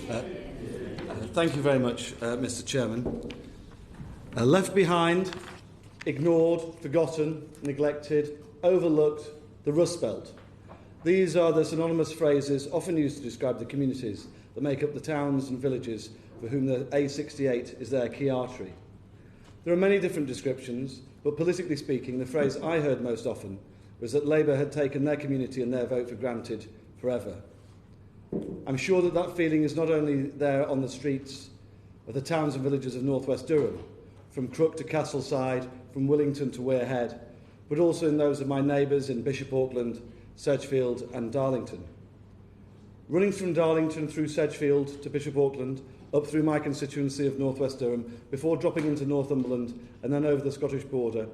Thank you very much, Mr. Chairman. Left behind, ignored, forgotten, neglected, overlooked, the Rust Belt. These are the synonymous phrases often used to describe the communities that make up the towns and villages for whom the A68 is their key artery. There are many different descriptions, but politically speaking, the phrase I heard most often was that Labour had taken their community and their vote for granted forever. I'm sure that that feeling is not only there on the streets of the towns and villages of North West Durham, from Crook to Castleside, from Willington to Wearhead, but also in those of my neighbours in Bishop Auckland, Sedgefield and Darlington. Running from Darlington through Sedgefield to Bishop Auckland, up through my constituency of North West Durham, before dropping into Northumberland and then over the Scottish border,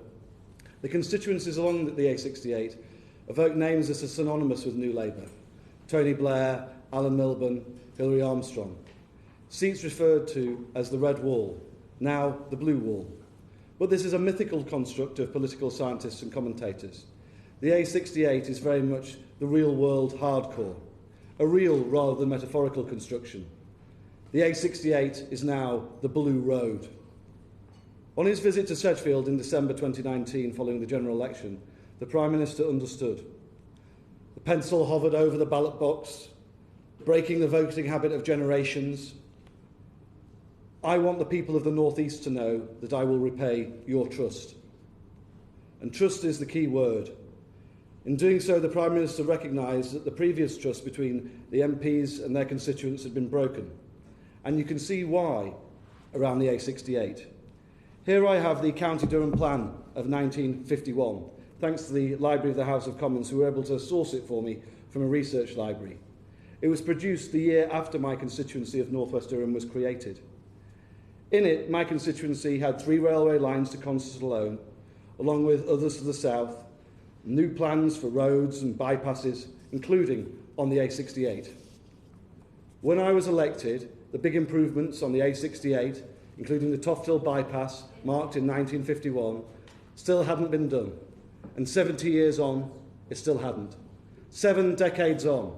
the constituencies along the A68 evoke names that are synonymous with New Labour: Tony Blair, Alan Milburn, Hilary Armstrong. Seats referred to as the Red Wall, now the Blue Wall. But this is a mythical construct of political scientists and commentators. The A68 is very much the real-world hardcore, a real rather than metaphorical construction. The A68 is now the Blue Road. On his visit to Sedgefield in December 2019, following the general election, the Prime Minister understood. The pencil hovered over the ballot box, breaking the voting habit of generations. I want the people of the North East to know that I will repay your trust. And trust is the key word. In doing so, the Prime Minister recognised that the previous trust between the MPs and their constituents had been broken. And you can see why around the A68. Here I have the County Durham Plan of 1951, thanks to the Library of the House of Commons, who were able to source it for me from a research library. It was produced the year after my constituency of North West Durham was created. In it, my constituency had 3 railway lines to Consett alone, along with others to the south, new plans for roads and bypasses, including on the A68. When I was elected, the big improvements on the A68, including the Toft Hill bypass, marked in 1951, still hadn't been done. And 70 years on, it still hadn't. 7 decades on.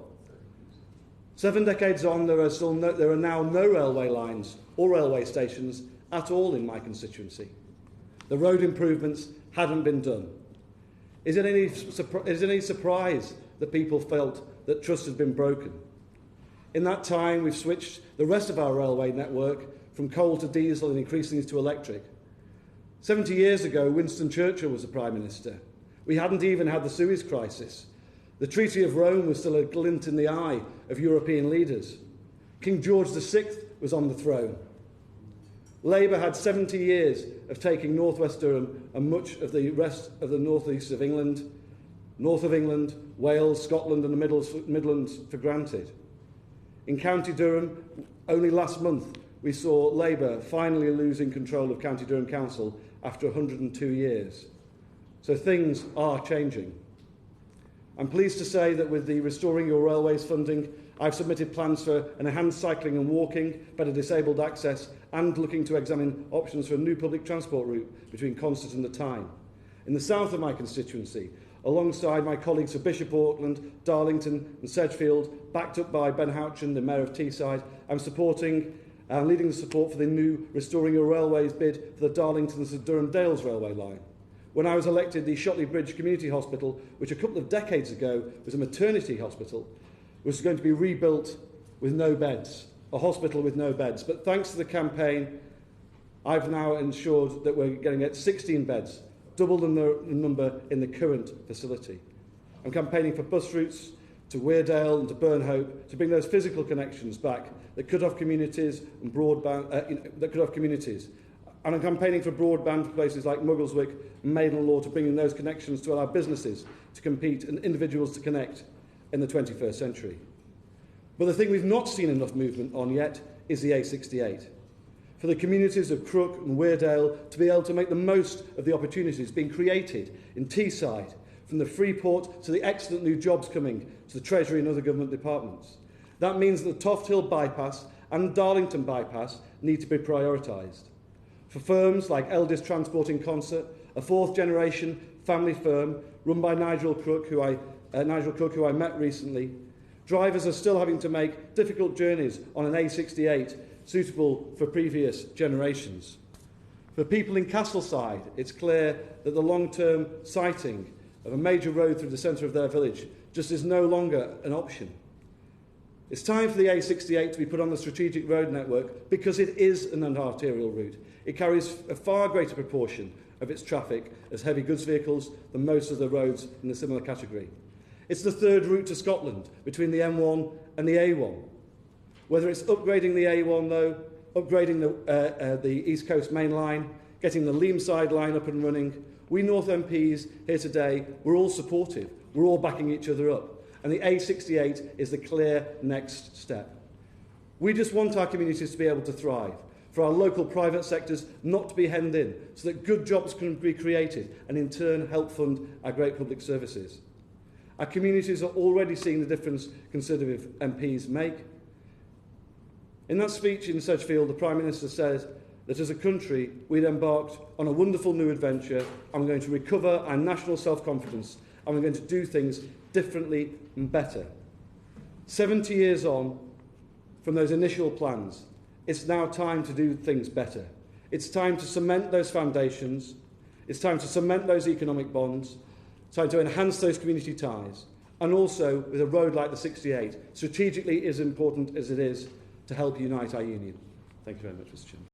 7 decades on, there are now no railway lines or railway stations at all in my constituency. The road improvements hadn't been done. Is it any surprise that people felt that trust had been broken? In that time, we've switched the rest of our railway network from coal to diesel and increasingly to electric. 70 years ago, Winston Churchill was the Prime Minister. We hadn't even had the Suez crisis. The Treaty of Rome was still a glint in the eye of European leaders. King George VI was on the throne. Labour had 70 years of taking North West Durham and much of the rest of the north east of England, north of England, Wales, Scotland and the Midlands for granted. In County Durham, only last month, we saw Labour finally losing control of County Durham Council after 102 years. So things are changing. I'm pleased to say that with the Restoring Your Railways funding, I've submitted plans for enhanced cycling and walking, better disabled access, and looking to examine options for a new public transport route between Consett and the Tyne. In the south of my constituency, alongside my colleagues of Bishop Auckland, Darlington and Sedgefield, backed up by Ben Houchin, the Mayor of Teesside, I'm supporting and leading the support for the new Restoring Your Railways bid for the Darlington to Durham Dales railway line. When I was elected, the Shotley Bridge Community Hospital, which a couple of decades ago was a maternity hospital, was going to be rebuilt with no beds, a hospital with no beds. But thanks to the campaign, I've now ensured that we're going to get 16 beds, double the number in the current facility. I'm campaigning for bus routes to Weardale and to Burnhope to bring those physical connections back that cut off communities and And I'm campaigning for broadband for places like Muggleswick and Maidenlaw to bring in those connections to allow businesses to compete and individuals to connect in the 21st century. But the thing we've not seen enough movement on yet is the A68. For the communities of Crook and Weardale to be able to make the most of the opportunities being created in Teesside, from the Freeport to the excellent new jobs coming to the Treasury and other government departments. That means that the Toft Hill bypass and Darlington bypass need to be prioritised. For firms like Eldis Transport in Consett, a fourth-generation family firm run by Nigel Crook, who I met recently, Drivers are still having to make difficult journeys on an A68 suitable for previous generations. For people in Castleside, it's clear that the long-term siting of a major road through the centre of their village just is no longer an option. It's time for the A68 to be put on the strategic road network because it is an arterial route. It carries a far greater proportion of its traffic as heavy goods vehicles than most of the roads in a similar category. It's the third route to Scotland between the M1 and the A1. Whether it's upgrading the A1 though, upgrading the East Coast Main Line, getting the Leamside line up and running, we North MPs here today, we're all supportive. We're all backing each other up. And the A68 is the clear next step. We just want our communities to be able to thrive, for our local private sectors not to be hemmed in, so that good jobs can be created and in turn help fund our great public services. Our communities are already seeing the difference Conservative MPs make. In that speech in Sedgefield, the Prime Minister said that as a country we'd embarked on a wonderful new adventure and we're going to recover our national self-confidence and we're going to do things differently and better. 70 years on from those initial plans, it's now time to do things better. It's time to cement those foundations. It's time to cement those economic bonds. It's time to enhance those community ties. And also, with a road like the 68, strategically as important as it is to help unite our union. Thank you very much, Mr. Chairman.